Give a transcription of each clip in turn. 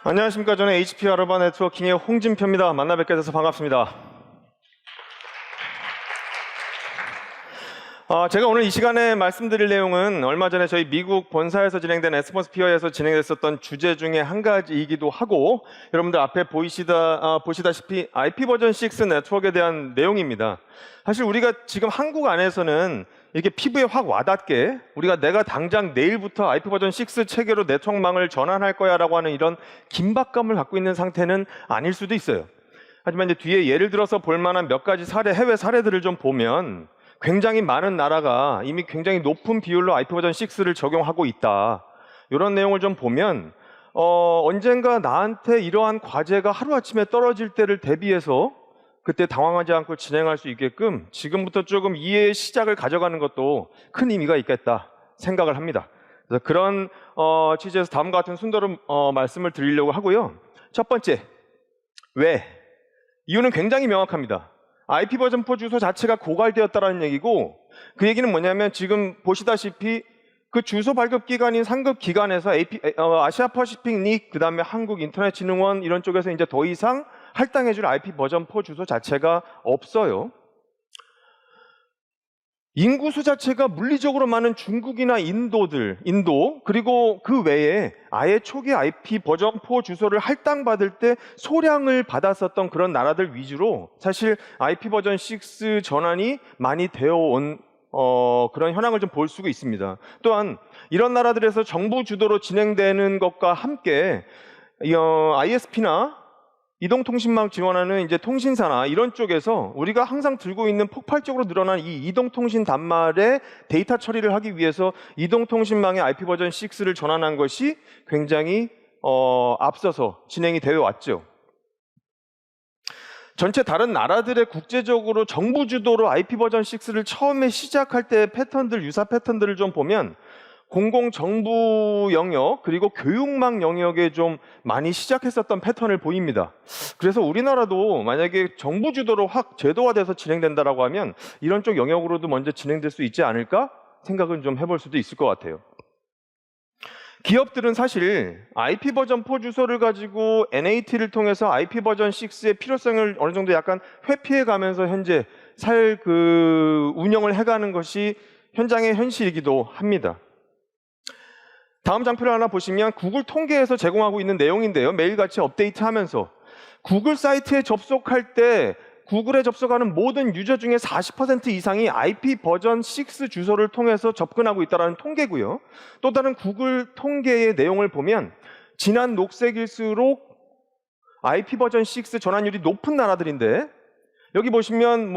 안녕하십니까. 저는 HP 아르바 네트워킹의 홍진표입니다. 만나 뵙게 돼서 반갑습니다. 제가 오늘 이 시간에 말씀드릴 내용은 얼마 전에 저희 미국 본사에서 진행된 애트모스피어에서 진행됐었던 주제 중에 한 가지이기도 하고, 여러분들 앞에 보시다시피 IP 버전 6 네트워크에 대한 내용입니다. 사실 우리가 지금 한국 안에서는 이렇게 피부에 확 와닿게 내가 당장 내일부터 IP 버전 6 체계로 네트워크망을 전환할 거야 라고 하는 이런 긴박감을 갖고 있는 상태는 아닐 수도 있어요. 하지만 이제 뒤에 예를 들어서 볼 만한 몇 가지 해외 사례들을 좀 보면 굉장히 많은 나라가 이미 굉장히 높은 비율로 IP 버전 6를 적용하고 있다. 이런 내용을 좀 보면 언젠가 나한테 이러한 과제가 하루아침에 떨어질 때를 대비해서 그때 당황하지 않고 진행할 수 있게끔 지금부터 조금 이해의 시작을 가져가는 것도 큰 의미가 있겠다 생각을 합니다. 그래서 그런 취지에서 다음과 같은 순서로 말씀을 드리려고 하고요. 첫 번째, 왜? 이유는 굉장히 명확합니다. IP 버전 4 주소 자체가 고갈되었다는 얘기고, 그 얘기는 뭐냐면 지금 보시다시피 그 주소 발급 기관인 상급 기관에서 아시아 퍼시픽 닉, 그 다음에 한국인터넷진흥원 이런 쪽에서 이제 더 이상 할당해줄 IP 버전 4 주소 자체가 없어요. 인구수 자체가 물리적으로 많은 중국이나 인도 그리고 그 외에 아예 초기 IP 버전 4 주소를 할당받을 때 소량을 받았었던 그런 나라들 위주로 사실 IP 버전 6 전환이 많이 되어 온 그런 현황을 좀 볼 수가 있습니다. 또한 이런 나라들에서 정부 주도로 진행되는 것과 함께 ISP나 이동통신망 지원하는 이제 통신사나 이런 쪽에서 우리가 항상 들고 있는 폭발적으로 늘어난 이 이동통신 단말의 데이터 처리를 하기 위해서 이동통신망의 IP 버전 6를 전환한 것이 굉장히 앞서서 진행이 되어 왔죠. 전체 다른 나라들의 국제적으로 정부 주도로 IP 버전 6를 처음에 시작할 때 유사 패턴들을 좀 보면 공공정부 영역 그리고 교육망 영역에 좀 많이 시작했었던 패턴을 보입니다. 그래서 우리나라도 만약에 정부 주도로 확 제도화돼서 진행된다라고 하면 이런 쪽 영역으로도 먼저 진행될 수 있지 않을까 생각은 좀 해볼 수도 있을 것 같아요. 기업들은 사실 IP 버전 4 주소를 가지고 NAT를 통해서 IP 버전 6의 필요성을 어느 정도 약간 회피해 가면서 현재 운영을 해가는 것이 현장의 현실이기도 합니다. 다음 장표를 하나 보시면 구글 통계에서 제공하고 있는 내용인데요. 매일같이 업데이트하면서 구글 사이트에 접속할 때 구글에 접속하는 모든 유저 중에 40% 이상이 IP 버전 6 주소를 통해서 접근하고 있다는 통계고요. 또 다른 구글 통계의 내용을 보면 진한 녹색일수록 IP 버전 6 전환율이 높은 나라들인데, 여기 보시면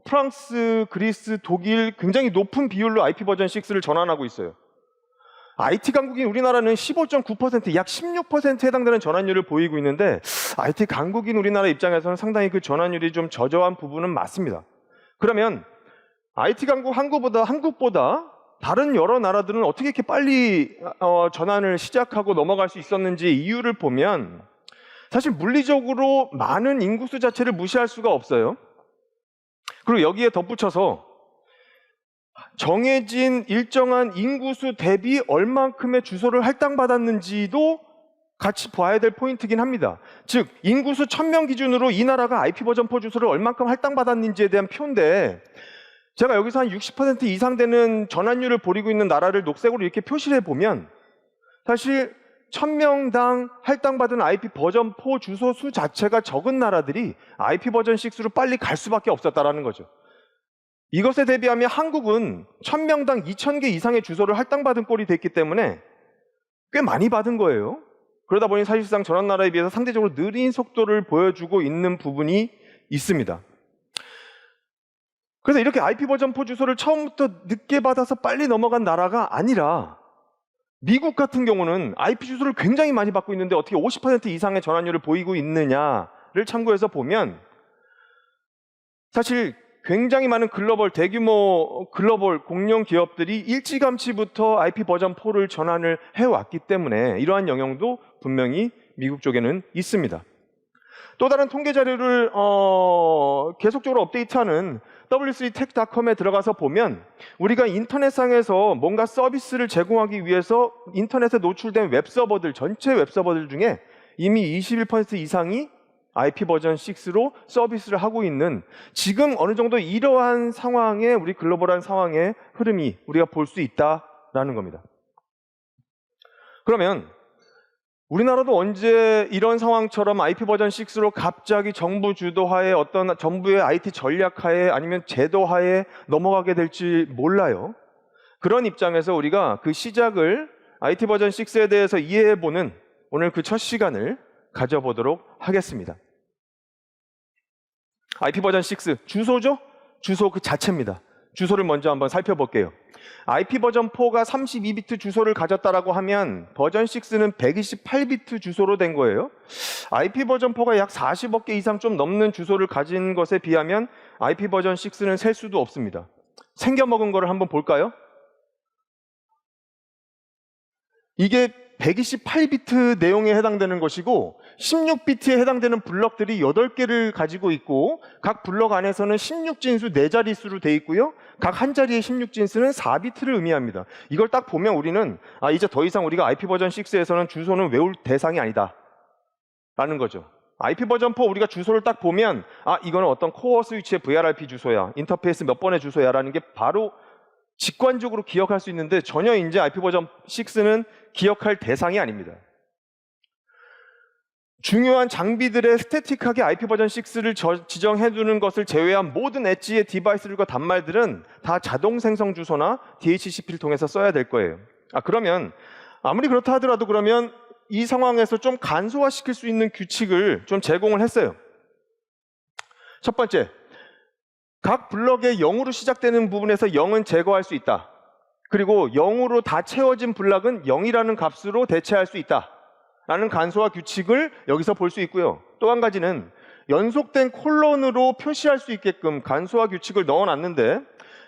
프랑스, 그리스, 독일 굉장히 높은 비율로 IP 버전 6를 전환하고 있어요. IT 강국인 우리나라는 15.9%, 약 16%에 해당되는 전환율을 보이고 있는데, IT 강국인 우리나라 입장에서는 상당히 그 전환율이 좀 저조한 부분은 맞습니다. 그러면 IT 강국 한국보다 다른 여러 나라들은 어떻게 이렇게 빨리 전환을 시작하고 넘어갈 수 있었는지 이유를 보면 사실 물리적으로 많은 인구수 자체를 무시할 수가 없어요. 그리고 여기에 덧붙여서 정해진 일정한 인구수 대비 얼만큼의 주소를 할당받았는지도 같이 봐야 될 포인트긴 합니다. 즉 인구수 1000명 기준으로 이 나라가 IP 버전 4 주소를 얼만큼 할당받았는지에 대한 표인데, 제가 여기서 한 60% 이상 되는 전환율을 보이고 있는 나라를 녹색으로 이렇게 표시를 해보면 사실 1000명당 할당받은 IP 버전 4 주소 수 자체가 적은 나라들이 IP 버전 6로 빨리 갈 수밖에 없었다는 거죠. 이것에 대비하면 한국은 1000명당 2000개 이상의 주소를 할당받은 꼴이 됐기 때문에 꽤 많이 받은 거예요. 그러다 보니 사실상 저런 나라에 비해서 상대적으로 느린 속도를 보여주고 있는 부분이 있습니다. 그래서 이렇게 IP 버전 4 주소를 처음부터 늦게 받아서 빨리 넘어간 나라가 아니라 미국 같은 경우는 IP 주소를 굉장히 많이 받고 있는데 어떻게 50% 이상의 전환율을 보이고 있느냐를 참고해서 보면 사실 굉장히 많은 대규모 글로벌 공룡 기업들이 일찌감치부터 IP 버전 4를 전환을 해왔기 때문에 이러한 영향도 분명히 미국 쪽에는 있습니다. 또 다른 통계 자료를 계속적으로 업데이트하는 w3tech.com에 들어가서 보면 우리가 인터넷상에서 뭔가 서비스를 제공하기 위해서 인터넷에 노출된 웹서버들, 전체 웹서버들 중에 이미 21% 이상이 IP 버전 6로 서비스를 하고 있는, 지금 어느 정도 이러한 상황에, 우리 글로벌한 상황의 흐름이 우리가 볼 수 있다라는 겁니다. 그러면 우리나라도 언제 이런 상황처럼 IP 버전 6로 갑자기 정부 주도하에, 어떤 정부의 IT 전략하에, 아니면 제도하에 넘어가게 될지 몰라요. 그런 입장에서 우리가 그 시작을 IT 버전 6에 대해서 이해해보는 오늘 그 첫 시간을 가져보도록 하겠습니다. IP 버전 6, 주소죠? 주소 그 자체입니다. 주소를 먼저 한번 살펴볼게요. IP 버전 4가 32비트 주소를 가졌다라고 하면 버전 6는 128비트 주소로 된 거예요. IP 버전 4가 약 40억 개 이상 좀 넘는 주소를 가진 것에 비하면 IP 버전 6는 셀 수도 없습니다. 생겨먹은 거를 한번 볼까요? 이게 128비트 내용에 해당되는 것이고 16비트에 해당되는 블럭들이 8개를 가지고 있고, 각 블럭 안에서는 16진수 4자릿수로 돼 있고요. 각 한 자리의 16진수는 4비트를 의미합니다. 이걸 딱 보면 우리는 이제 더 이상 우리가 IP 버전 6에서는 주소는 외울 대상이 아니다 라는 거죠. IP 버전 4 우리가 주소를 딱 보면 이거는 어떤 코어 스위치의 VRRP 주소야, 인터페이스 몇 번의 주소야 라는 게 바로 직관적으로 기억할 수 있는데, 전혀 이제 IP 버전 6는 기억할 대상이 아닙니다. 중요한 장비들의 스태틱하게 IP 버전 6를 지정해두는 것을 제외한 모든 엣지의 디바이스들과 단말들은 다 자동 생성 주소나 DHCP를 통해서 써야 될 거예요. 그러면 아무리 그렇다 하더라도 그러면 이 상황에서 좀 간소화시킬 수 있는 규칙을 좀 제공을 했어요. 첫 번째, 각 블럭의 0으로 시작되는 부분에서 0은 제거할 수 있다. 그리고 0으로 다 채워진 블럭은 0이라는 값으로 대체할 수 있다 라는 간소화 규칙을 여기서 볼 수 있고요. 또 한 가지는 연속된 콜론으로 표시할 수 있게끔 간소화 규칙을 넣어놨는데,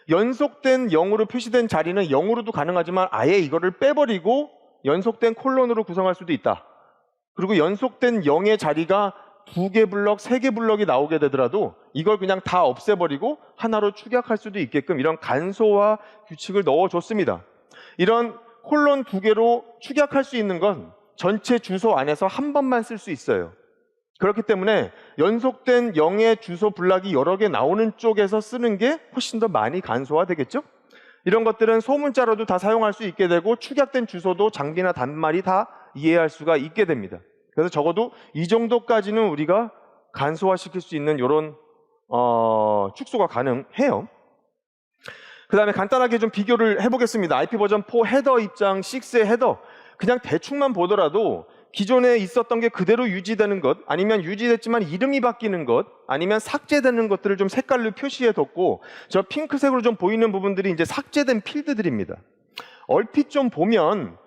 연속된 0으로 표시된 자리는 0으로도 가능하지만 아예 이거를 빼버리고 연속된 콜론으로 구성할 수도 있다. 그리고 연속된 0의 자리가 2개 블럭, 3개 블럭이 나오게 되더라도 이걸 그냥 다 없애버리고 하나로 축약할 수도 있게끔 이런 간소화 규칙을 넣어줬습니다. 이런 콜론 2개로 축약할 수 있는 건 전체 주소 안에서 한 번만 쓸 수 있어요. 그렇기 때문에 연속된 0의 주소 블럭이 여러 개 나오는 쪽에서 쓰는 게 훨씬 더 많이 간소화되겠죠? 이런 것들은 소문자로도 다 사용할 수 있게 되고, 축약된 주소도 장비나 단말이 다 이해할 수가 있게 됩니다. 그래서 적어도 이 정도까지는 우리가 간소화시킬 수 있는 이런 축소가 가능해요. 그 다음에 간단하게 좀 비교를 해보겠습니다. IP 버전 4 헤더 입장, 6의 헤더 그냥 대충만 보더라도 기존에 있었던 게 그대로 유지되는 것, 아니면 유지됐지만 이름이 바뀌는 것, 아니면 삭제되는 것들을 좀 색깔로 표시해뒀고, 저 핑크색으로 좀 보이는 부분들이 이제 삭제된 필드들입니다. 얼핏 좀 보면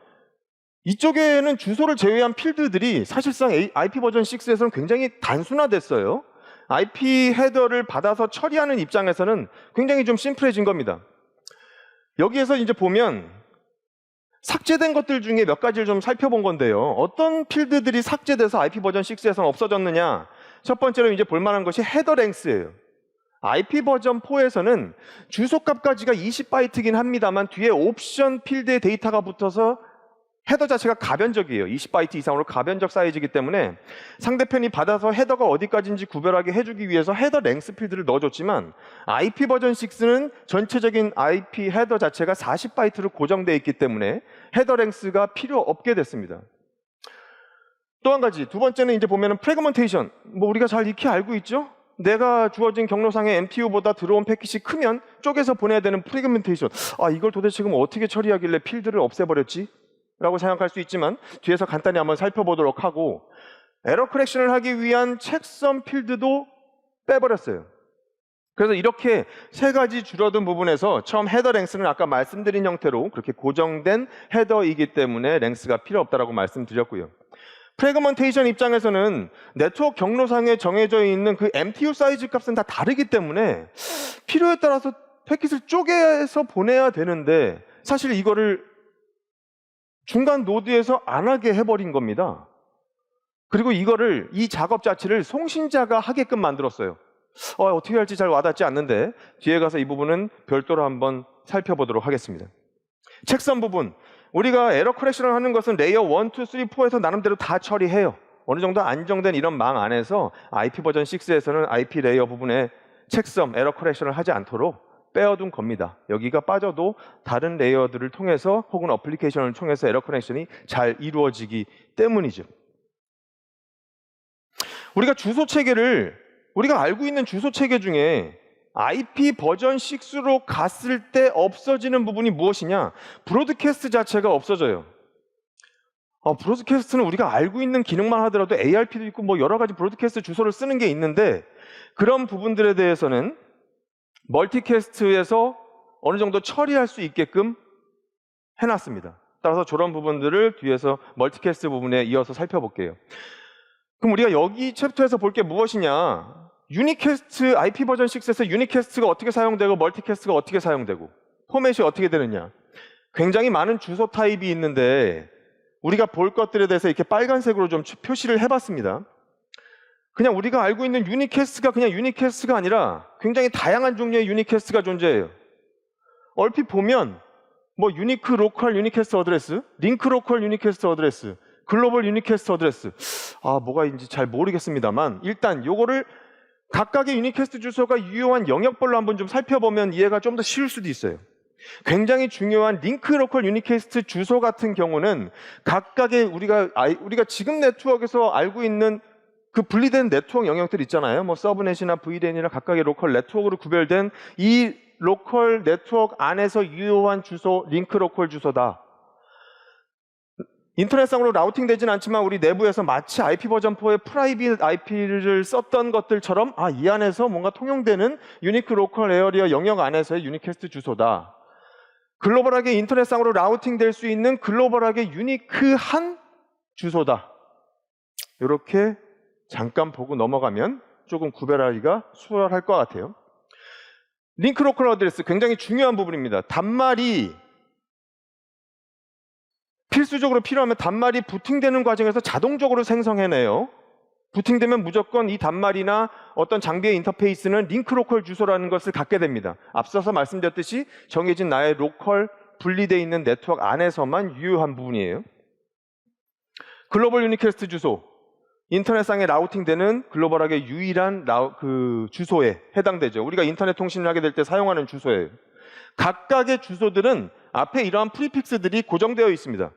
이쪽에는 주소를 제외한 필드들이 사실상 IP 버전 6에서는 굉장히 단순화됐어요. IP 헤더를 받아서 처리하는 입장에서는 굉장히 좀 심플해진 겁니다. 여기에서 이제 보면 삭제된 것들 중에 몇 가지를 좀 살펴본 건데요. 어떤 필드들이 삭제돼서 IP 버전 6에서는 없어졌느냐? 첫 번째로 이제 볼만한 것이 헤더 랭스예요. IP 버전 4에서는 주소값까지가 20바이트긴 합니다만 뒤에 옵션 필드의 데이터가 붙어서 헤더 자체가 가변적이에요. 20바이트 이상으로 가변적 사이즈이기 때문에 상대편이 받아서 헤더가 어디까지인지 구별하게 해주기 위해서 헤더 랭스 필드를 넣어줬지만, IP 버전 6는 전체적인 IP 헤더 자체가 40바이트로 고정되어 있기 때문에 헤더 랭스가 필요 없게 됐습니다. 또 한 가지, 두 번째는 이제 보면은 프래그먼테이션. 우리가 잘 익히 알고 있죠? 내가 주어진 경로상의 MTU보다 들어온 패킷이 크면 쪼개서 보내야 되는 프래그먼테이션. 이걸 도대체 지금 어떻게 처리하길래 필드를 없애버렸지? 라고 생각할 수 있지만, 뒤에서 간단히 한번 살펴보도록 하고, 에러 커렉션을 하기 위한 책선 필드도 빼버렸어요. 그래서 이렇게 세 가지 줄어든 부분에서 처음 헤더 랭스는 아까 말씀드린 형태로 그렇게 고정된 헤더이기 때문에 랭스가 필요 없다라고 말씀드렸고요. 프래그먼테이션 입장에서는 네트워크 경로상에 정해져 있는 그 MTU 사이즈 값은 다 다르기 때문에 필요에 따라서 패킷을 쪼개서 보내야 되는데, 사실 이거를 중간 노드에서 안 하게 해버린 겁니다. 그리고 이 작업 자체를 송신자가 하게끔 만들었어요. 어떻게 할지 잘 와닿지 않는데 뒤에 가서 이 부분은 별도로 한번 살펴보도록 하겠습니다. 책선 부분, 우리가 에러 커렉션을 하는 것은 레이어 1, 2, 3, 4에서 나름대로 다 처리해요. 어느 정도 안정된 이런 망 안에서 IP 버전 6에서는 IP 레이어 부분에 책섬, 에러 커렉션을 하지 않도록 빼어둔 겁니다. 여기가 빠져도 다른 레이어들을 통해서 혹은 어플리케이션을 통해서 에러 커렉션이 잘 이루어지기 때문이죠. 우리가 주소 체계를 우리가 알고 있는 주소 체계 중에 IP 버전 6로 갔을 때 없어지는 부분이 무엇이냐? 브로드캐스트 자체가 없어져요. 브로드캐스트는 우리가 알고 있는 기능만 하더라도 ARP도 있고 뭐 여러 가지 브로드캐스트 주소를 쓰는 게 있는데 그런 부분들에 대해서는 멀티캐스트에서 어느 정도 처리할 수 있게끔 해놨습니다. 따라서 저런 부분들을 뒤에서 멀티캐스트 부분에 이어서 살펴볼게요. 그럼 우리가 여기 챕터에서 볼 게 무엇이냐? 유니캐스트, IP 버전 6에서 유니캐스트가 어떻게 사용되고 멀티캐스트가 어떻게 사용되고 포맷이 어떻게 되느냐. 굉장히 많은 주소 타입이 있는데 우리가 볼 것들에 대해서 이렇게 빨간색으로 좀 표시를 해봤습니다. 그냥 우리가 알고 있는 유니캐스트가 그냥 유니캐스트가 아니라 굉장히 다양한 종류의 유니캐스트가 존재해요. 얼핏 보면 뭐 유니크 로컬 유니캐스트 어드레스, 링크 로컬 유니캐스트 어드레스, 글로벌 유니캐스트 어드레스, 뭐가인지 잘 모르겠습니다만 일단 요거를 각각의 유니캐스트 주소가 유효한 영역별로 한번 좀 살펴보면 이해가 좀 더 쉬울 수도 있어요. 굉장히 중요한 링크 로컬 유니캐스트 주소 같은 경우는 각각의 우리가 지금 네트워크에서 알고 있는 그 분리된 네트워크 영역들 있잖아요. 뭐 서브넷이나 VLAN이나 각각의 로컬 네트워크로 구별된 이 로컬 네트워크 안에서 유효한 주소, 링크 로컬 주소다. 인터넷상으로 라우팅 되진 않지만 우리 내부에서 마치 IP 버전 4의 프라이빗 IP를 썼던 것들처럼 이 안에서 뭔가 통용되는 유니크 로컬 에어리어 영역 안에서의 유니캐스트 주소다. 글로벌하게 인터넷상으로 라우팅 될 수 있는 글로벌하게 유니크한 주소다. 이렇게 잠깐 보고 넘어가면 조금 구별하기가 수월할 것 같아요. 링크 로컬 어드레스 굉장히 중요한 부분입니다. 단말이 필수적으로 필요하면 단말이 부팅되는 과정에서 자동적으로 생성해내요. 부팅되면 무조건 이 단말이나 어떤 장비의 인터페이스는 링크 로컬 주소라는 것을 갖게 됩니다. 앞서서 말씀드렸듯이 정해진 나의 로컬 분리되어 있는 네트워크 안에서만 유효한 부분이에요. 글로벌 유니캐스트 주소, 인터넷상에 라우팅되는 글로벌하게 유일한 그 주소에 해당되죠. 우리가 인터넷 통신을 하게 될 때 사용하는 주소예요. 각각의 주소들은 앞에 이러한 프리픽스들이 고정되어 있습니다.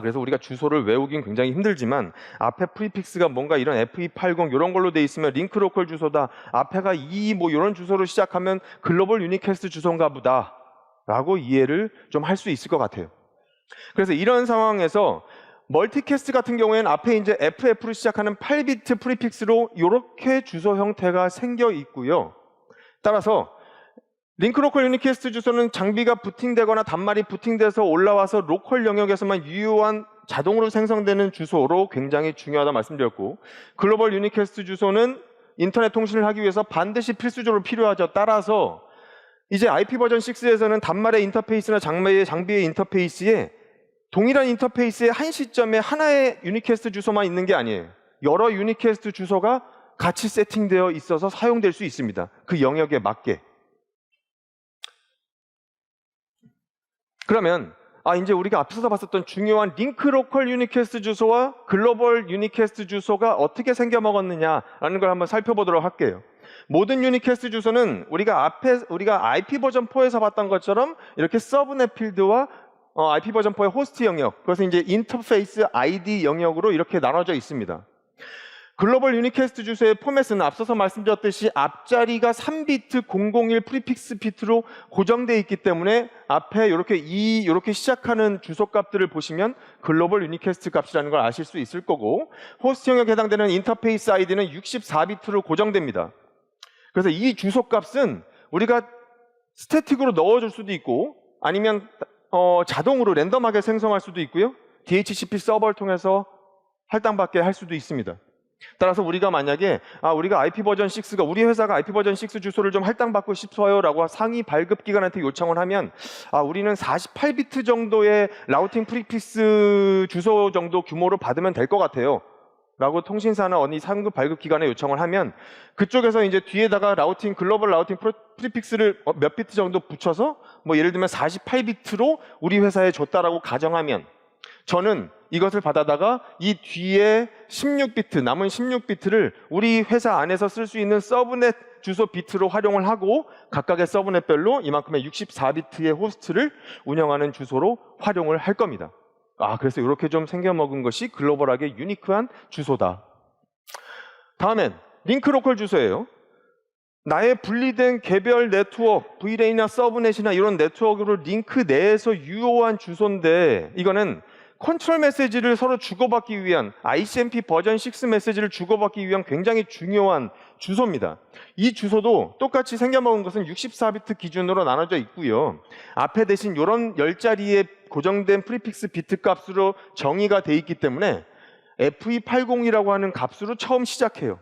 그래서 우리가 주소를 외우긴 굉장히 힘들지만 앞에 프리픽스가 뭔가 이런 FE80 이런 걸로 돼 있으면 링크 로컬 주소다. 앞에가 뭐 이런 주소로 시작하면 글로벌 유니캐스트 주소인가 보다 라고 이해를 좀 할 수 있을 것 같아요. 그래서 이런 상황에서 멀티캐스트 같은 경우에는 앞에 이제 FF로 시작하는 8비트 프리픽스로 이렇게 주소 형태가 생겨 있고요. 따라서 링크 로컬 유니캐스트 주소는 장비가 부팅되거나 단말이 부팅돼서 올라와서 로컬 영역에서만 유효한 자동으로 생성되는 주소로 굉장히 중요하다 말씀드렸고, 글로벌 유니캐스트 주소는 인터넷 통신을 하기 위해서 반드시 필수적으로 필요하죠. 따라서 이제 IP 버전 6에서는 단말의 인터페이스나 장비의 인터페이스에 동일한 인터페이스의 한 시점에 하나의 유니캐스트 주소만 있는 게 아니에요. 여러 유니캐스트 주소가 같이 세팅되어 있어서 사용될 수 있습니다. 그 영역에 맞게. 그러면 이제 우리가 앞서서 봤었던 중요한 링크 로컬 유니캐스트 주소와 글로벌 유니캐스트 주소가 어떻게 생겨먹었느냐라는 걸 한번 살펴보도록 할게요. 모든 유니캐스트 주소는 우리가 IP 버전 4에서 봤던 것처럼 이렇게 서브넷 필드와 IP 버전 4의 호스트 영역, 그것은 이제 인터페이스 ID 영역으로 이렇게 나눠져 있습니다. 글로벌 유니캐스트 주소의 포맷은 앞서서 말씀드렸듯이 앞자리가 3비트 001 프리픽스 비트로 고정되어 있기 때문에 앞에 이렇게 시작하는 주소 값들을 보시면 글로벌 유니캐스트 값이라는 걸 아실 수 있을 거고, 호스트 영역에 해당되는 인터페이스 아이디는 64비트로 고정됩니다. 그래서 이 주소 값은 우리가 스태틱으로 넣어줄 수도 있고 아니면 자동으로 랜덤하게 생성할 수도 있고요. DHCP 서버를 통해서 할당받게 할 수도 있습니다. 따라서 우리가 만약에 우리가 IP 버전 6가 우리 회사가 IP 버전 6 주소를 좀 할당받고 싶어요 라고 상위 발급 기관한테 요청을 하면 우리는 48비트 정도의 라우팅 프리픽스 주소 정도 규모로 받으면 될 것 같아요 라고 통신사나 어느 상급 발급 기관에 요청을 하면 그쪽에서 이제 뒤에다가 글로벌 라우팅 프리픽스를 몇 비트 정도 붙여서 뭐 예를 들면 48비트로 우리 회사에 줬다라고 가정하면 저는 이것을 받아다가 이 뒤에 16비트, 남은 16비트를 우리 회사 안에서 쓸 수 있는 서브넷 주소 비트로 활용을 하고 각각의 서브넷별로 이만큼의 64비트의 호스트를 운영하는 주소로 활용을 할 겁니다. 그래서 이렇게 좀 생겨먹은 것이 글로벌하게 유니크한 주소다. 다음엔 링크 로컬 주소예요. 나의 분리된 개별 네트워크, VLAN이나 서브넷이나 이런 네트워크로 링크 내에서 유효한 주소인데 이거는 컨트롤 메시지를 서로 주고받기 위한 ICMP 버전 6 메시지를 주고받기 위한 굉장히 중요한 주소입니다. 이 주소도 똑같이 생겨먹은 것은 64비트 기준으로 나눠져 있고요. 앞에 대신 이런 10자리의 고정된 프리픽스 비트 값으로 정의가 돼 있기 때문에 FE80이라고 하는 값으로 처음 시작해요.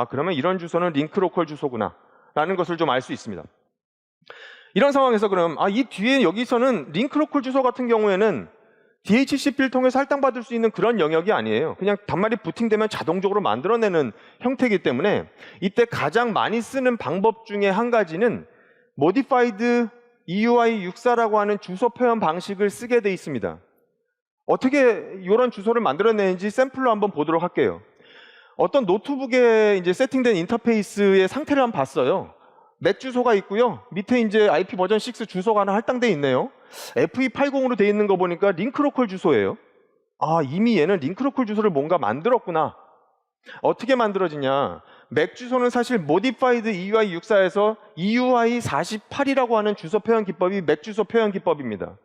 그러면 이런 주소는 링크 로컬 주소구나 라는 것을 좀 알 수 있습니다. 이런 상황에서 그럼 이 뒤에 여기서는 링크 로컬 주소 같은 경우에는 DHCP를 통해서 할당받을 수 있는 그런 영역이 아니에요. 그냥 단말이 부팅되면 자동적으로 만들어내는 형태이기 때문에 이때 가장 많이 쓰는 방법 중에 한 가지는 Modified EUI64라고 하는 주소 표현 방식을 쓰게 돼 있습니다. 어떻게 이런 주소를 만들어내는지 샘플로 한번 보도록 할게요. 어떤 노트북에 이제 세팅된 인터페이스의 상태를 한번 봤어요. 맥 주소가 있고요. 밑에 이제 IP 버전 6 주소가 하나 할당돼 있네요. FE80으로 돼 있는 거 보니까 링크 로컬 주소예요. 이미 얘는 링크 로컬 주소를 뭔가 만들었구나. 어떻게 만들어지냐? 맥 주소는 사실 Modified EUI64에서 EUI48이라고 하는 주소 표현 기법이 맥 주소 표현 기법입니다.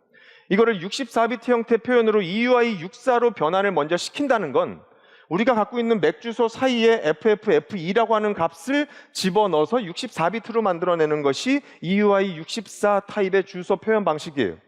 이거를 64비트 형태 표현으로 EUI64로 변환을 먼저 시킨다는 건 우리가 갖고 있는 맥 주소 사이에 FFF2라고 하는 값을 집어넣어서 64비트로 만들어내는 것이 EUI64 타입의 주소 표현 방식이에요.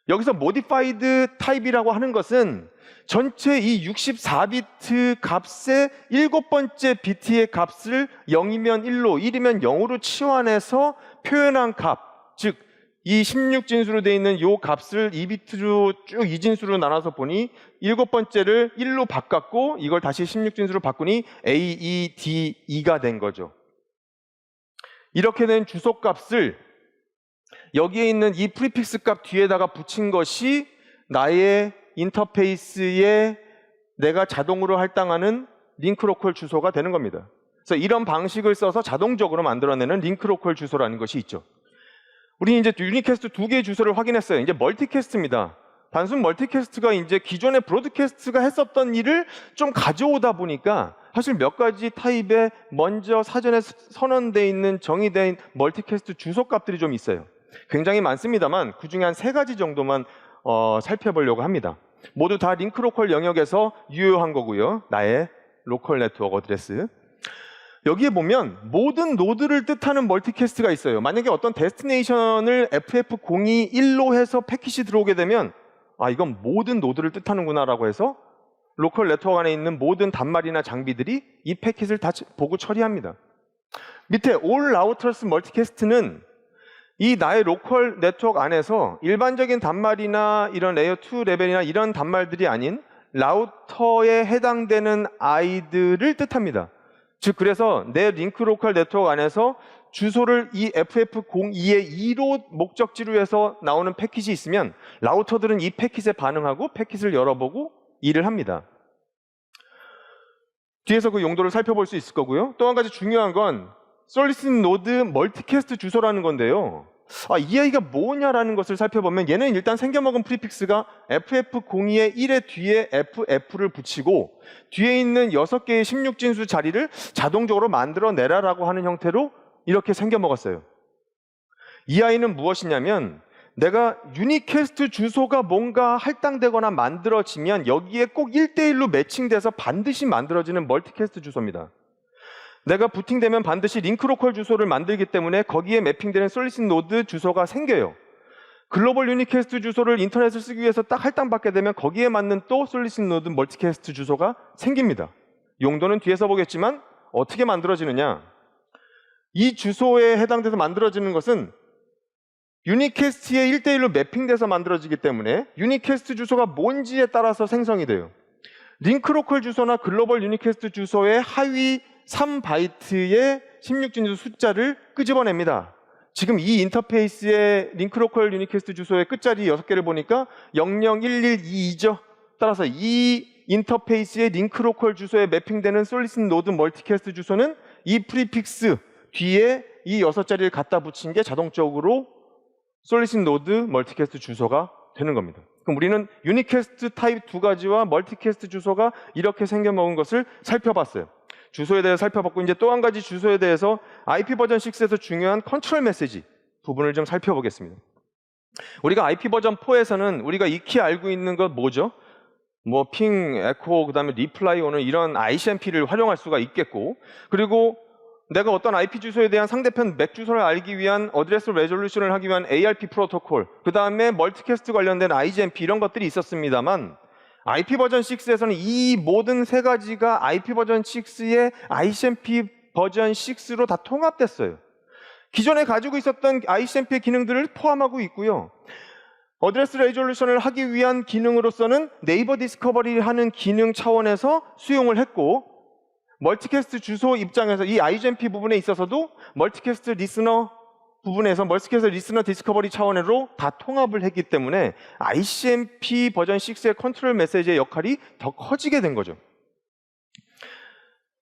여기서 Modified 타입이라고 하는 것은 전체 이 64비트 값의 7번째 비트의 값을 0이면 1로, 1이면 0으로 치환해서 표현한 값, 즉 이 16진수로 되어 있는 이 값을 2비트로 쭉 2진수로 나눠서 보니 7번째를 1로 바꿨고 이걸 다시 16진수로 바꾸니 AEDE가 된 거죠. 이렇게 된 주소 값을 여기에 있는 이 프리픽스 값 뒤에다가 붙인 것이 나의 인터페이스에 내가 자동으로 할당하는 링크 로컬 주소가 되는 겁니다. 그래서 이런 방식을 써서 자동적으로 만들어내는 링크 로컬 주소라는 것이 있죠. 우리 이제 유니캐스트 2개의 주소를 확인했어요. 이제 멀티캐스트입니다. 단순 멀티캐스트가 이제 기존의 브로드캐스트가 했었던 일을 좀 가져오다 보니까 사실 몇 가지 타입에 먼저 사전에 선언되어 있는 정의된 멀티캐스트 주소 값들이 좀 있어요. 굉장히 많습니다만 그 중에 한 3가지 정도만 살펴보려고 합니다. 모두 다 링크 로컬 영역에서 유효한 거고요. 나의 로컬 네트워크 어드레스. 여기에 보면 모든 노드를 뜻하는 멀티캐스트가 있어요. 만약에 어떤 데스티네이션을 FF021로 해서 패킷이 들어오게 되면 이건 모든 노드를 뜻하는구나 라고 해서 로컬 네트워크 안에 있는 모든 단말이나 장비들이 이 패킷을 다 보고 처리합니다. 밑에 All Routers Multicast는 이 나의 로컬 네트워크 안에서 일반적인 단말이나 이런 레이어 2 레벨이나 이런 단말들이 아닌 라우터에 해당되는 아이들을 뜻합니다. 즉 그래서 내 링크 로컬 네트워크 안에서 주소를 이 FF02의 2로 목적지로 해서 나오는 패킷이 있으면 라우터들은 이 패킷에 반응하고 패킷을 열어보고 일을 합니다. 뒤에서 그 용도를 살펴볼 수 있을 거고요. 또 한 가지 중요한 건 솔리시티 노드 멀티캐스트 주소라는 건데요. 이 아이가 뭐냐라는 것을 살펴보면 얘는 일단 생겨먹은 프리픽스가 FF02의 1의 뒤에 FF를 붙이고 뒤에 있는 6개의 16진수 자리를 자동적으로 만들어내라라고 하는 형태로 이렇게 생겨먹었어요. 이 아이는 무엇이냐면 내가 유니캐스트 주소가 뭔가 할당되거나 만들어지면 여기에 꼭 1대1로 매칭돼서 반드시 만들어지는 멀티캐스트 주소입니다. 내가 부팅되면 반드시 링크 로컬 주소를 만들기 때문에 거기에 매핑되는 솔리시티 노드 주소가 생겨요. 글로벌 유니캐스트 주소를 인터넷을 쓰기 위해서 딱 할당받게 되면 거기에 맞는 또 솔리시티 노드 멀티캐스트 주소가 생깁니다. 용도는 뒤에서 보겠지만 어떻게 만들어지느냐? 이 주소에 해당돼서 만들어지는 것은 유니캐스트에 1대1로 매핑돼서 만들어지기 때문에 유니캐스트 주소가 뭔지에 따라서 생성이 돼요. 링크 로컬 주소나 글로벌 유니캐스트 주소의 하위 3바이트의 16진수 숫자를 끄집어냅니다. 지금 이 인터페이스의 링크 로컬 유니캐스트 주소의 끝자리 6개를 보니까 00112죠. 따라서 이 인터페이스의 링크 로컬 주소에 매핑되는 솔리시 노드 멀티캐스트 주소는 이 프리픽스 뒤에 이 6자리를 갖다 붙인 게 자동적으로 솔리시 노드 멀티캐스트 주소가 되는 겁니다. 그럼 우리는 유니캐스트 타입 2가지와 멀티캐스트 주소가 이렇게 생겨먹은 것을 살펴봤어요. 주소에 대해서 살펴봤고, 이제 또 한 가지 주소에 대해서 IP 버전 6에서 중요한 컨트롤 메시지 부분을 좀 살펴보겠습니다. 우리가 IP 버전 4에서는 우리가 익히 알고 있는 것 뭐죠? 뭐 핑, 에코, 그 다음에 리플라이 오는 이런 ICMP를 활용할 수가 있겠고, 그리고 내가 어떤 IP 주소에 대한 상대편 맥 주소를 알기 위한 어드레스 레졸루션을 하기 위한 ARP 프로토콜, 그 다음에 멀티캐스트 관련된 IGMP 이런 것들이 있었습니다만, IP 버전 6에서는 이 모든 세 가지가 IP 버전 6의 ICMP 버전 6로 다 통합됐어요. 기존에 가지고 있었던 ICMP의 기능들을 포함하고 있고요. 어드레스 레졸루션을 하기 위한 기능으로서는 네이버 디스커버리 하는 기능 차원에서 수용을 했고, 멀티캐스트 주소 입장에서 이 IGMP 부분에 있어서도 멀티캐스트 리스너 부분에서 멀티캐스트 리스너 디스커버리 차원으로 다 통합을 했기 때문에 ICMP 버전 6의 컨트롤 메시지의 역할이 더 커지게 된 거죠.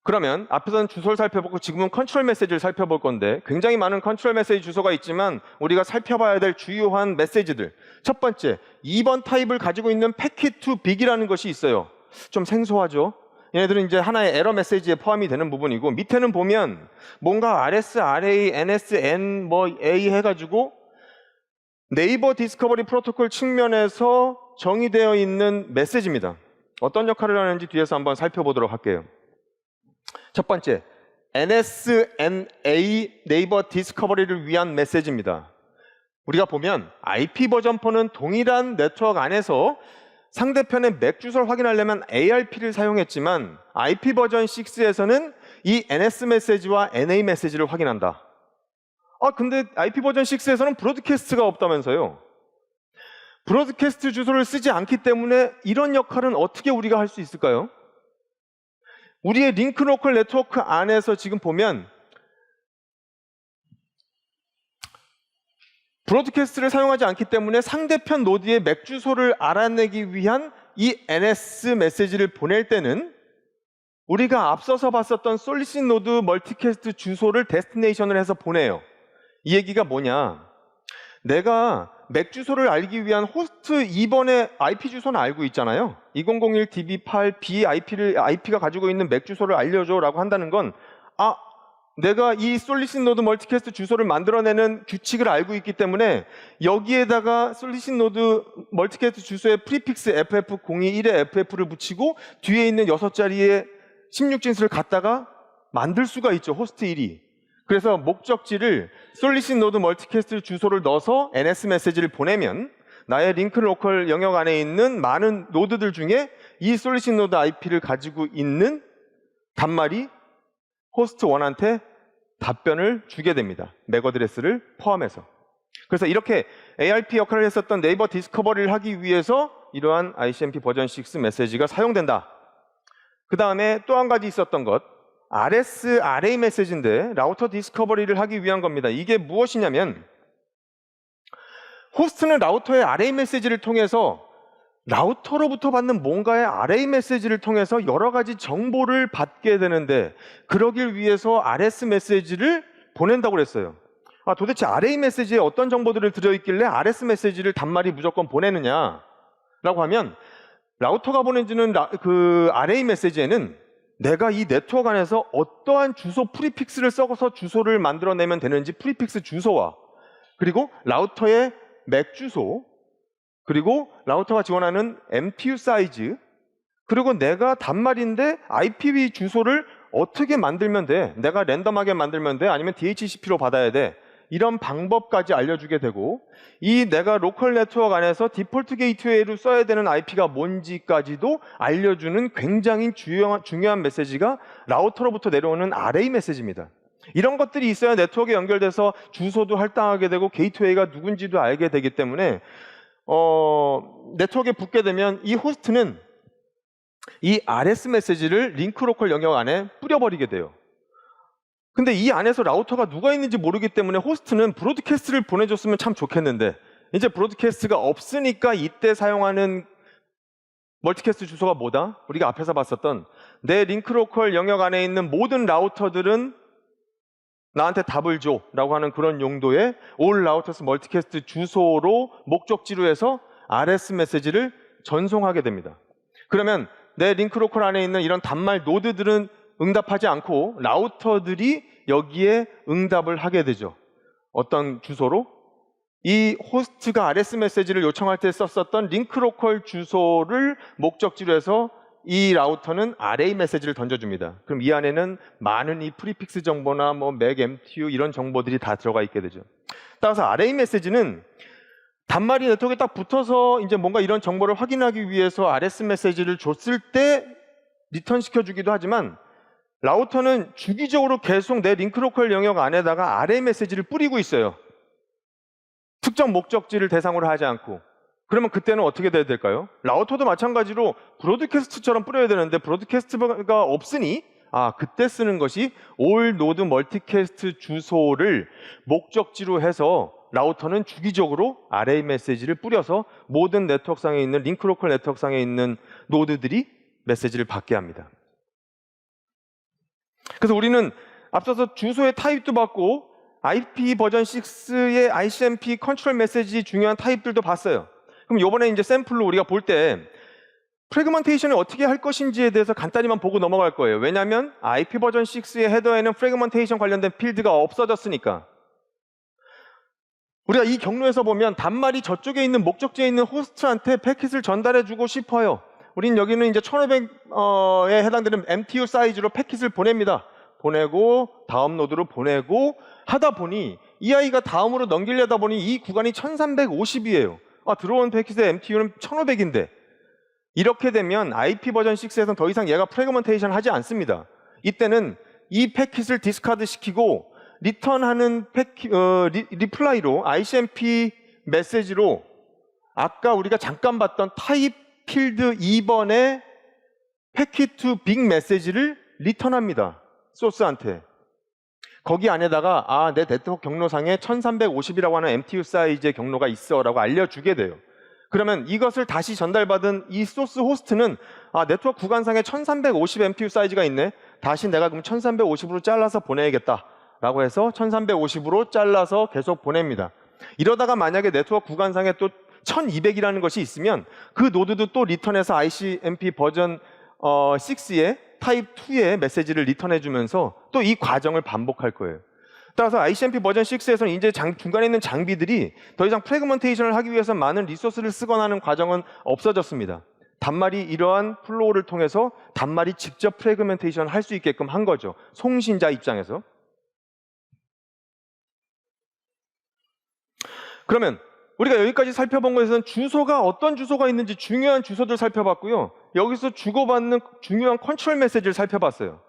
그러면 앞에서는 주소를 살펴보고 지금은 컨트롤 메시지를 살펴볼 건데, 굉장히 많은 컨트롤 메시지 주소가 있지만 우리가 살펴봐야 될 주요한 메시지들. 첫 번째, 2번 타입을 가지고 있는 패킷 to big이라는 것이 있어요. 좀 생소하죠? 얘네들은 이제 하나의 에러 메시지에 포함이 되는 부분이고, 밑에는 보면 뭔가 RS, RA, NS, N, 뭐 A 해가지고 네이버 디스커버리 프로토콜 측면에서 정의되어 있는 메시지입니다. 어떤 역할을 하는지 뒤에서 한번 살펴보도록 할게요. 첫 번째, NSNA 네이버 디스커버리를 위한 메시지입니다. 우리가 보면 IP 버전 4는 동일한 네트워크 안에서 상대편의 맥 주소를 확인하려면 ARP를 사용했지만, IP 버전 6에서는 이 NS 메시지와 NA 메시지를 확인한다. 근데 IP 버전 6에서는 브로드캐스트가 없다면서요. 브로드캐스트 주소를 쓰지 않기 때문에 이런 역할은 어떻게 우리가 할 수 있을까요? 우리의 링크 로컬 네트워크 안에서 지금 보면 브로드캐스트를 사용하지 않기 때문에 상대편 노드의 맥 주소를 알아내기 위한 이 NS 메시지를 보낼 때는 우리가 앞서서 봤었던 솔리시 노드 멀티캐스트 주소를 데스티네이션을 해서 보내요. 이 얘기가 뭐냐? 내가 맥 주소를 알기 위한 호스트 2번의 IP 주소는 알고 있잖아요. 2001 DB8B IP가 가지고 있는 맥 주소를 알려줘 라고 한다는 건, 내가 이 솔리시 노드 멀티캐스트 주소를 만들어내는 규칙을 알고 있기 때문에 여기에다가 솔리시 노드 멀티캐스트 주소의 프리픽스 FF021의 FF를 붙이고 뒤에 있는 6자리의 16진수를 갖다가 만들 수가 있죠, 호스트 1이. 그래서 목적지를 솔리시 노드 멀티캐스트 주소를 넣어서 NS 메시지를 보내면 나의 링크 로컬 영역 안에 있는 많은 노드들 중에 이 솔리시 노드 IP를 가지고 있는 단말이 호스트 1한테 답변을 주게 됩니다. 맥 어드레스를 포함해서. 그래서 이렇게 ARP 역할을 했었던 네이버 디스커버리를 하기 위해서 이러한 ICMP 버전 6 메시지가 사용된다. 그 다음에 또 한 가지 있었던 것, RS, RA 메시지인데 라우터 디스커버리를 하기 위한 겁니다. 이게 무엇이냐면, 호스트는 라우터의 RA 메시지를 통해서 라우터로부터 받는 뭔가의 RA 메시지를 통해서 여러 가지 정보를 받게 되는데, 그러길 위해서 RS 메시지를 보낸다고 그랬어요. 도대체 RA 메시지에 어떤 정보들을 들어있길래 RS 메시지를 단말이 무조건 보내느냐 라고 하면, 라우터가 보내주는 그 RA 메시지에는 내가 이 네트워크 안에서 어떠한 주소 프리픽스를 써서 주소를 만들어내면 되는지 프리픽스 주소와, 그리고 라우터의 맥 주소, 그리고 라우터가 지원하는 MTU 사이즈, 그리고 내가 단말인데 IPv 주소를 어떻게 만들면 돼? 내가 랜덤하게 만들면 돼? 아니면 DHCP로 받아야 돼? 이런 방법까지 알려주게 되고, 이 내가 로컬 네트워크 안에서 디폴트 게이트웨이로 써야 되는 IP가 뭔지까지도 알려주는 굉장히 중요한 메시지가 라우터로부터 내려오는 RA 메시지입니다. 이런 것들이 있어야 네트워크에 연결돼서 주소도 할당하게 되고 게이트웨이가 누군지도 알게 되기 때문에 네트워크에 붙게 되면 이 호스트는 이 RS 메시지를 링크 로컬 영역 안에 뿌려버리게 돼요. 근데 이 안에서 라우터가 누가 있는지 모르기 때문에 호스트는 브로드캐스트를 보내줬으면 참 좋겠는데, 이제 브로드캐스트가 없으니까 이때 사용하는 멀티캐스트 주소가 뭐다? 우리가 앞에서 봤었던 내 링크로컬 영역 안에 있는 모든 라우터들은 나한테 답을 줘 라고 하는 그런 용도의 all routers 멀티캐스트 주소로 목적지로 해서 RS 메시지를 전송하게 됩니다. 그러면 내 링크로컬 안에 있는 이런 단말 노드들은 응답하지 않고 라우터들이 여기에 응답을 하게 되죠. 어떤 주소로? 이 호스트가 RS 메시지를 요청할 때 썼었던 링크로컬 주소를 목적지로 해서 이 라우터는 array 메시지를 던져줍니다. 그럼 이 안에는 많은 이 프리픽스 정보나 뭐 맥, MTU 이런 정보들이 다 들어가 있게 되죠. 따라서 array 메시지는 단말이 네트워크에 딱 붙어서 이제 뭔가 이런 정보를 확인하기 위해서 RS 메시지를 줬을 때 리턴 시켜주기도 하지만 라우터는 주기적으로 계속 내 링크로컬 영역 안에다가 array 메시지를 뿌리고 있어요. 특정 목적지를 대상으로 하지 않고. 그러면 그때는 어떻게 돼야 될까요? 라우터도 마찬가지로 브로드캐스트처럼 뿌려야 되는데 브로드캐스트가 없으니 그때 쓰는 것이 all node 멀티캐스트 주소를 목적지로 해서 라우터는 주기적으로 array 메시지를 뿌려서 모든 네트워크상에 있는 링크로컬 네트워크상에 있는 노드들이 메시지를 받게 합니다. 그래서 우리는 앞서서 주소의 타입도 받고 IP 버전 6의 ICMP 컨트롤 메시지 중요한 타입들도 봤어요. 그럼 이번에 이제 샘플로 우리가 볼 때 프래그먼테이션을 어떻게 할 것인지에 대해서 간단히만 보고 넘어갈 거예요. 왜냐하면 IP 버전 6의 헤더에는 프래그먼테이션 관련된 필드가 없어졌으니까. 우리가 이 경로에서 보면 단말이 저쪽에 있는 목적지에 있는 호스트한테 패킷을 전달해주고 싶어요. 우린 여기는 이제 1500에 해당되는 MTU 사이즈로 패킷을 보냅니다. 보내고 다음 노드로 보내고 하다 보니 이 아이가 다음으로 넘기려다 보니 이 구간이 1350이에요. 들어온 패킷의 MTU는 1500인데 이렇게 되면 IP 버전 6에서는 더 이상 얘가 프래그먼테이션 하지 않습니다. 이때는 이 패킷을 디스카드 시키고 리턴하는 리플라이로 ICMP 메시지로 아까 우리가 잠깐 봤던 타입 필드 2번의 패킷 투 빅 메시지를 리턴합니다. 소스한테. 거기 안에다가 내 네트워크 경로상에 1350이라고 하는 MTU 사이즈의 경로가 있어 라고 알려주게 돼요. 그러면 이것을 다시 전달받은 이 소스 호스트는 네트워크 구간상에 1350 MTU 사이즈가 있네. 다시 내가 그럼 1350으로 잘라서 보내야겠다 라고 해서 1350으로 잘라서 계속 보냅니다. 이러다가 만약에 네트워크 구간상에 또 1200이라는 것이 있으면 그 노드도 또 리턴해서 ICMP 버전 6의 타입 2의 메시지를 리턴해주면서 또 이 과정을 반복할 거예요. 따라서 ICMP 버전 6에서는 이제 중간에 있는 장비들이 더 이상 프래그먼테이션을 하기 위해서 많은 리소스를 쓰거나 하는 과정은 없어졌습니다. 단말이 이러한 플로우를 통해서 단말이 직접 프래그먼테이션을 할 수 있게끔 한 거죠. 송신자 입장에서. 그러면 우리가 여기까지 살펴본 것에서는 주소가 어떤 주소가 있는지 중요한 주소들 살펴봤고요. 여기서 주고받는 중요한 컨트롤 메시지를 살펴봤어요.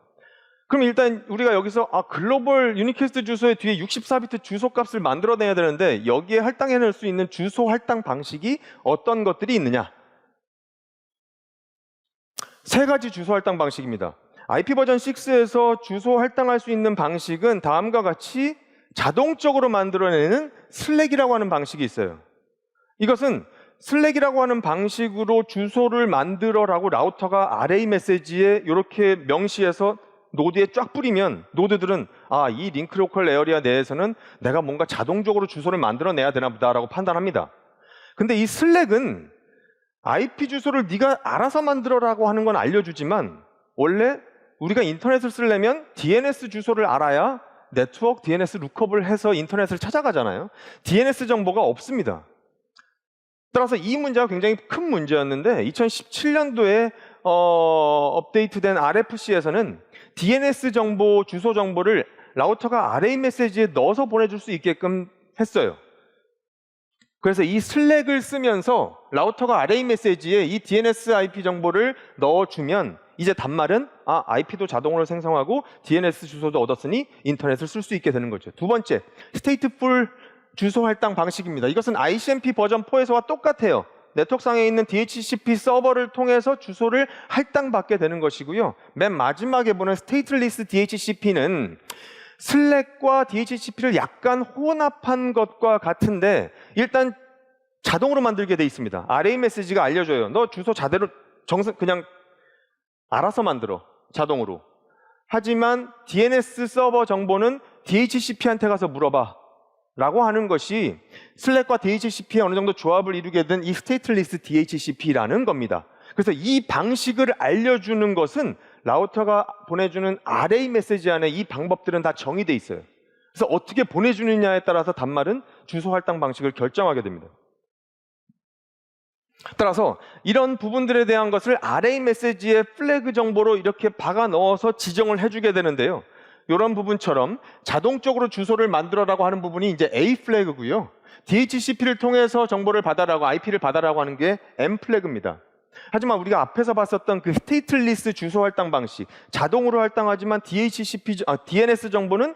그럼 일단 우리가 여기서 글로벌 유니캐스트 주소의 뒤에 64비트 주소 값을 만들어내야 되는데 여기에 할당해낼 수 있는 주소 할당 방식이 어떤 것들이 있느냐? 세 가지 주소 할당 방식입니다. IP 버전 6에서 주소 할당할 수 있는 방식은 다음과 같이 자동적으로 만들어내는 슬랙이라고 하는 방식이 있어요. 이것은 슬랙이라고 하는 방식으로 주소를 만들어라고 라우터가 array 메시지에 이렇게 명시해서 노드에 쫙 뿌리면 노드들은 이 링크로컬 에어리아 내에서는 내가 뭔가 자동적으로 주소를 만들어내야 되나 보다라고 판단합니다. 근데 이 슬랙은 IP 주소를 네가 알아서 만들어라고 하는 건 알려주지만 원래 우리가 인터넷을 쓰려면 DNS 주소를 알아야 네트워크 DNS 룩업을 해서 인터넷을 찾아가잖아요. DNS 정보가 없습니다. 따라서 이 문제가 굉장히 큰 문제였는데 2017년도에 업데이트된 RFC에서는 DNS 정보, 주소 정보를 라우터가 array 메시지에 넣어서 보내줄 수 있게끔 했어요. 그래서 이 슬랙을 쓰면서 라우터가 array 메시지에 이 DNS IP 정보를 넣어주면 이제 단말은 IP도 자동으로 생성하고 DNS 주소도 얻었으니 인터넷을 쓸 수 있게 되는 거죠. 두 번째, 스테이트풀 주소 할당 방식입니다. 이것은 ICMP 버전 4에서와 똑같아요. 네트워크상에 있는 DHCP 서버를 통해서 주소를 할당받게 되는 것이고요. 맨 마지막에 보는 스테이트리스 DHCP는 슬랙과 DHCP를 약간 혼합한 것과 같은데 일단 자동으로 만들게 돼 있습니다. array 메시지가 알려줘요. 너 주소 그냥 알아서 만들어, 자동으로. 하지만 DNS 서버 정보는 DHCP한테 가서 물어봐 라고 하는 것이 슬랙과 DHCP의 어느 정도 조합을 이루게 된 이 스테이트리스 DHCP라는 겁니다. 그래서 이 방식을 알려주는 것은 라우터가 보내주는 array 메시지 안에 이 방법들은 다 정의되어 있어요. 그래서 어떻게 보내주느냐에 따라서 단말은 주소 할당 방식을 결정하게 됩니다. 따라서 이런 부분들에 대한 것을 array 메시지의 플래그 정보로 이렇게 박아 넣어서 지정을 해주게 되는데요. 이런 부분처럼 자동적으로 주소를 만들어라고 하는 부분이 이제 A 플래그고요. DHCP를 통해서 정보를 받아라고, IP를 받아라고 하는 게 M 플래그입니다. 하지만 우리가 앞에서 봤었던 그 스테이트리스 주소 할당 방식, 자동으로 할당하지만 DNS 정보는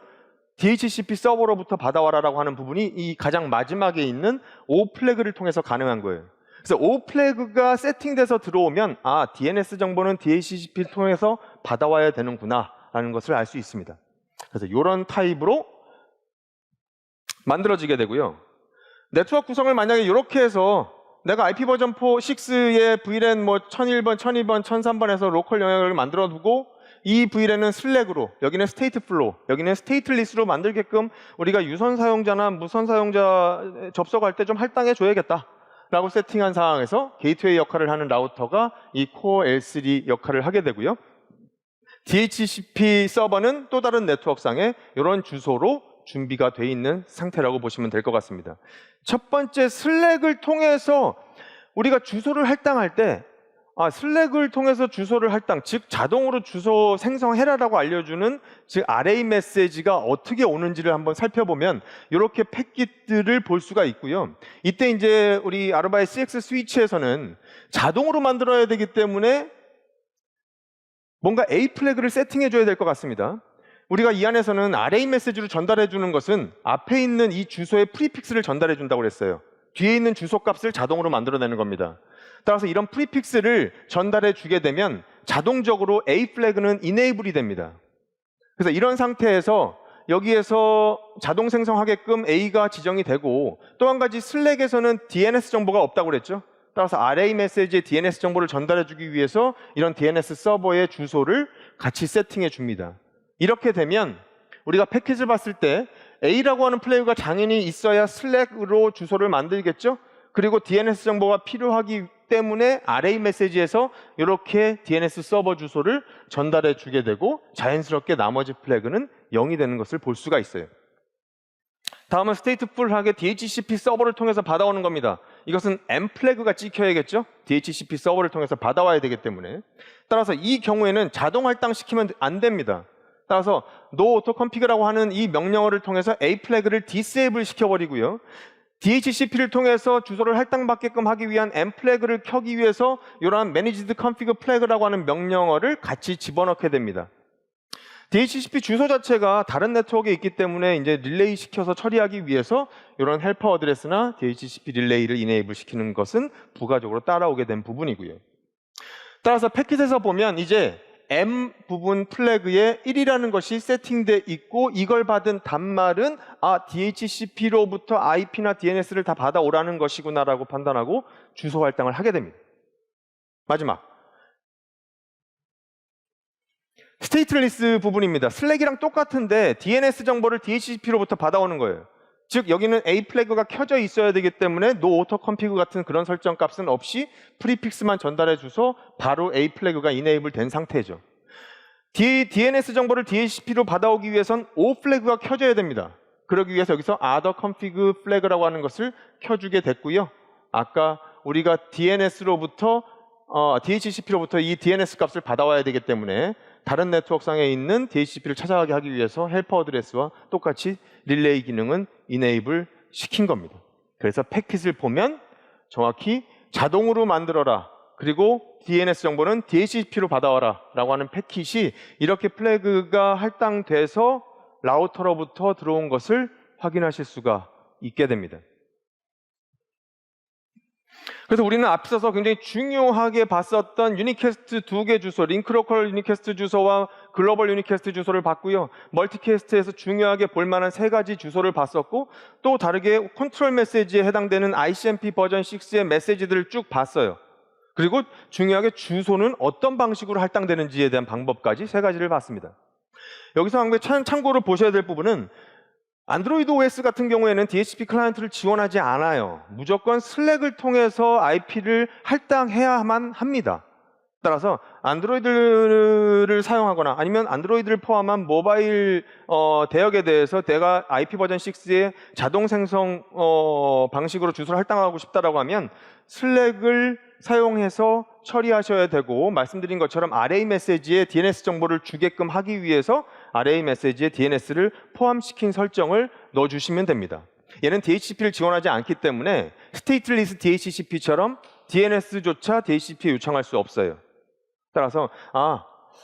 DHCP 서버로부터 받아와라라고 하는 부분이 이 가장 마지막에 있는 O 플래그를 통해서 가능한 거예요. 그래서 O 플래그가 세팅돼서 들어오면 DNS 정보는 DHCP를 통해서 받아와야 되는구나 라는 것을 알 수 있습니다. 그래서 이런 타입으로 만들어지게 되고요. 네트워크 구성을 만약에 이렇게 해서 내가 IP 버전 6의 VLAN 1001번, 1002번, 1003번에서 로컬 영역을 만들어 두고 이 VLAN은 슬랙으로, 여기는 스테이트 플로우, 여기는 스테이트리스로 만들게끔 우리가 유선 사용자나 무선 사용자 접속할 때 좀 할당해 줘야겠다 라고 세팅한 상황에서 게이트웨이 역할을 하는 라우터가 이 코어 L3 역할을 하게 되고요. DHCP 서버는 또 다른 네트워크상에 이런 주소로 준비가 돼 있는 상태라고 보시면 될 것 같습니다. 첫 번째, 슬랙을 통해서 우리가 주소를 할당할 때 슬랙을 통해서 주소를 할당, 즉 자동으로 주소 생성해라라고 알려주는 즉 array 메시지가 어떻게 오는지를 한번 살펴보면 이렇게 패킷들을 볼 수가 있고요. 이때 이제 우리 아르바의 CX 스위치에서는 자동으로 만들어야 되기 때문에 뭔가 A 플래그를 세팅해 줘야 될 것 같습니다. 우리가 이 안에서는 array 메시지로 전달해 주는 것은 앞에 있는 이 주소의 프리픽스를 전달해 준다고 그랬어요. 뒤에 있는 주소 값을 자동으로 만들어내는 겁니다. 따라서 이런 프리픽스를 전달해 주게 되면 자동적으로 A 플래그는 enable이 됩니다. 그래서 이런 상태에서 여기에서 자동 생성하게끔 A가 지정이 되고, 또 한 가지 슬랙에서는 DNS 정보가 없다고 그랬죠. 따라서 array 메시지의 DNS 정보를 전달해 주기 위해서 이런 DNS 서버의 주소를 같이 세팅해 줍니다. 이렇게 되면 우리가 패킷을 봤을 때 A라고 하는 플래그가 당연히 있어야 슬랙으로 주소를 만들겠죠. 그리고 DNS 정보가 필요하기 때문에 array 메시지에서 이렇게 DNS 서버 주소를 전달해 주게 되고, 자연스럽게 나머지 플래그는 0이 되는 것을 볼 수가 있어요. 다음은 스테이트풀하게 DHCP 서버를 통해서 받아오는 겁니다. 이것은 M 플래그가 찍혀야겠죠? DHCP 서버를 통해서 받아와야 되기 때문에. 따라서 이 경우에는 자동 할당시키면 안 됩니다. 따라서 no auto config라고 하는 이 명령어를 통해서 A 플래그를 disable 시켜버리고요. DHCP를 통해서 주소를 할당받게끔 하기 위한 M 플래그를 켜기 위해서 이러한 managed config 플래그라고 하는 명령어를 같이 집어넣게 됩니다. DHCP 주소 자체가 다른 네트워크에 있기 때문에 이제 릴레이 시켜서 처리하기 위해서 이런 헬퍼 어드레스나 DHCP 릴레이를 이네이블 시키는 것은 부가적으로 따라오게 된 부분이고요. 따라서 패킷에서 보면 이제 M 부분 플래그에 1이라는 것이 세팅돼 있고, 이걸 받은 단말은 DHCP로부터 IP나 DNS를 다 받아오라는 것이구나라고 판단하고 주소 할당을 하게 됩니다. 마지막, 스테이트리스 부분입니다. 슬랙이랑 똑같은데 DNS 정보를 DHCP로부터 받아오는 거예요. 즉 여기는 A 플래그가 켜져 있어야 되기 때문에 no auto config 같은 그런 설정 값은 없이 프리픽스만 전달해 줘서 바로 A 플래그가 enable 된 상태죠. DNS 정보를 DHCP로 받아오기 위해선 O 플래그가 켜져야 됩니다. 그러기 위해서 여기서 other config flag라고 하는 것을 켜주게 됐고요. 아까 우리가 DNS로부터 DHCP로부터 이 DNS 값을 받아와야 되기 때문에 다른 네트워크상에 있는 DHCP를 찾아가게 하기 위해서 헬퍼 어드레스와 똑같이 릴레이 기능은 enable 시킨 겁니다. 그래서 패킷을 보면 정확히 자동으로 만들어라, 그리고 DNS 정보는 DHCP로 받아와라 라고 하는 패킷이 이렇게 플래그가 할당돼서 라우터로부터 들어온 것을 확인하실 수가 있게 됩니다. 그래서 우리는 앞서서 굉장히 중요하게 봤었던 유니캐스트 2개 주소, 링크로컬 유니캐스트 주소와 글로벌 유니캐스트 주소를 봤고요. 멀티캐스트에서 중요하게 볼만한 3가지 주소를 봤었고, 또 다르게 컨트롤 메시지에 해당되는 ICMP 버전 6의 메시지들을 쭉 봤어요. 그리고 중요하게 주소는 어떤 방식으로 할당되는지에 대한 방법까지 세 가지를 봤습니다. 여기서 한 개 참고로 보셔야 될 부분은 안드로이드 OS 같은 경우에는 DHCP 클라이언트를 지원하지 않아요. 무조건 슬랙을 통해서 IP를 할당해야만 합니다. 따라서 안드로이드를 사용하거나 아니면 안드로이드를 포함한 모바일 대역에 대해서 내가 IP 버전 6의 자동 생성 방식으로 주소를 할당하고 싶다라고 하면 슬랙을 사용해서 처리하셔야 되고, 말씀드린 것처럼 array 메시지에 DNS 정보를 주게끔 하기 위해서 array 메시지에 DNS를 포함시킨 설정을 넣어주시면 됩니다. 얘는 DHCP를 지원하지 않기 때문에 stateless DHCP처럼 DNS조차 DHCP에 요청할 수 없어요. 따라서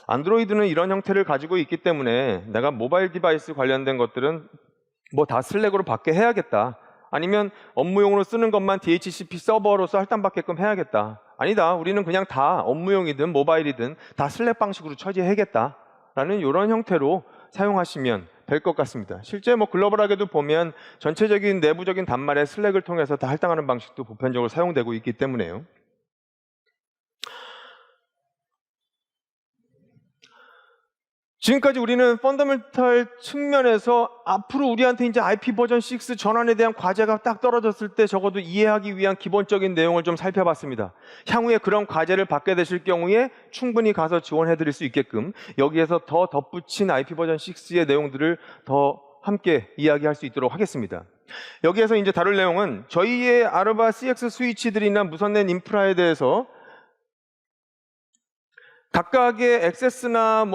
안드로이드는 이런 형태를 가지고 있기 때문에 내가 모바일 디바이스 관련된 것들은 뭐 다 슬랙으로 받게 해야겠다. 아니면 업무용으로 쓰는 것만 DHCP 서버로서 할당받게끔 해야겠다. 아니다. 우리는 그냥 다 업무용이든 모바일이든 다 슬랙 방식으로 처리해야겠다. 라는 이런 형태로 사용하시면 될 것 같습니다. 실제 뭐 글로벌하게도 보면 전체적인 내부적인 단말에 슬랙을 통해서 다 할당하는 방식도 보편적으로 사용되고 있기 때문에요. 지금까지 우리는 펀더멘털 측면에서 앞으로 우리한테 이제 IP 버전 6 전환에 대한 과제가 딱 떨어졌을 때 적어도 이해하기 위한 기본적인 내용을 좀 살펴봤습니다. 향후에 그런 과제를 받게 되실 경우에 충분히 가서 지원해 드릴 수 있게끔 여기에서 더 덧붙인 IP 버전 6의 내용들을 더 함께 이야기할 수 있도록 하겠습니다. 여기에서 이제 다룰 내용은 저희의 아르바 CX 스위치들이나 무선랜 인프라에 대해서 각각의 액세스나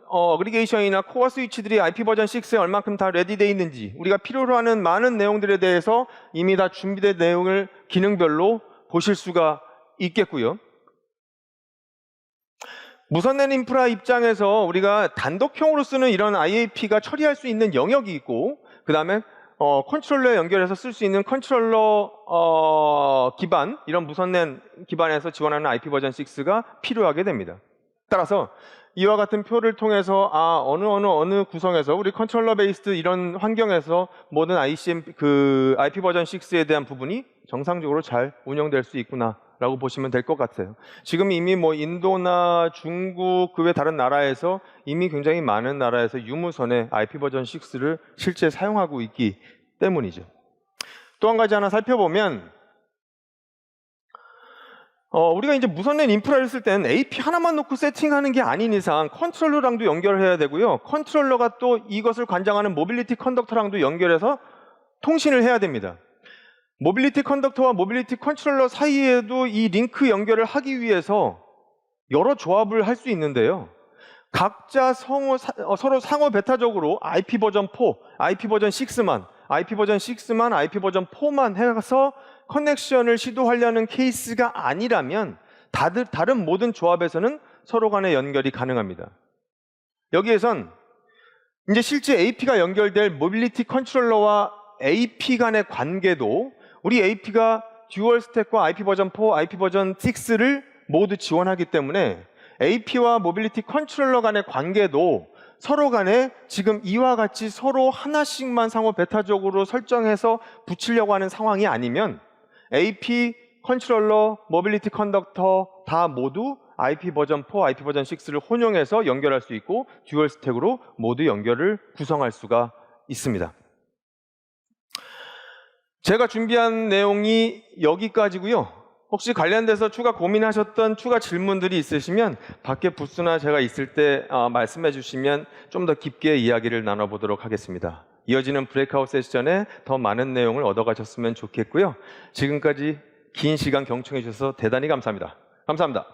어그리게이션이나 코어 스위치들이 IP 버전 6에 얼만큼 다 레디되어 있는지, 우리가 필요로 하는 많은 내용들에 대해서 이미 다 준비된 내용을 기능별로 보실 수가 있겠고요. 무선랜 인프라 입장에서 우리가 단독형으로 쓰는 이런 IAP가 처리할 수 있는 영역이 있고, 그 다음에 컨트롤러에 연결해서 쓸 수 있는 컨트롤러 기반, 이런 무선랜 기반에서 지원하는 IP 버전 6가 필요하게 됩니다. 따라서 이와 같은 표를 통해서 어느 구성에서 우리 컨트롤러 베이스드 이런 환경에서 모든 IP 버전 6에 대한 부분이 정상적으로 잘 운영될 수 있구나라고 보시면 될 것 같아요. 지금 이미 인도나 중국 그 외 다른 나라에서 이미 굉장히 많은 나라에서 유무선의 IP 버전 6를 실제 사용하고 있기 때문이죠. 또 한 가지 하나 살펴보면 우리가 이제 무선랜 인프라를 쓸 때는 AP 하나만 놓고 세팅하는 게 아닌 이상 컨트롤러랑도 연결해야 되고요. 컨트롤러가 또 이것을 관장하는 모빌리티 컨덕터랑도 연결해서 통신을 해야 됩니다. 모빌리티 컨덕터와 모빌리티 컨트롤러 사이에도 이 링크 연결을 하기 위해서 여러 조합을 할 수 있는데요. 각자 서로 상호 배타적으로 IP 버전 4, IP 버전 6만, IP 버전 6만, IP 버전 4만 해서 커넥션을 시도하려는 케이스가 아니라면 다른 모든 조합에서는 서로 간의 연결이 가능합니다. 여기에선 이제 실제 AP가 연결될 모빌리티 컨트롤러와 AP 간의 관계도 우리 AP가 듀얼 스택과 IP 버전 4, IP 버전 6를 모두 지원하기 때문에 AP와 모빌리티 컨트롤러 간의 관계도 서로 간에 지금 이와 같이 서로 하나씩만 상호 베타적으로 설정해서 붙이려고 하는 상황이 아니면 AP, 컨트롤러, 모빌리티 컨덕터 다 모두 IP 버전 4, IP 버전 6를 혼용해서 연결할 수 있고 듀얼 스택으로 모두 연결을 구성할 수가 있습니다. 제가 준비한 내용이 여기까지고요. 혹시 관련돼서 추가 고민하셨던 추가 질문들이 있으시면 밖에 부스나 제가 있을 때 말씀해 주시면 좀 더 깊게 이야기를 나눠보도록 하겠습니다. 이어지는 브레이크아웃 세션에 더 많은 내용을 얻어가셨으면 좋겠고요. 지금까지 긴 시간 경청해 주셔서 대단히 감사합니다. 감사합니다.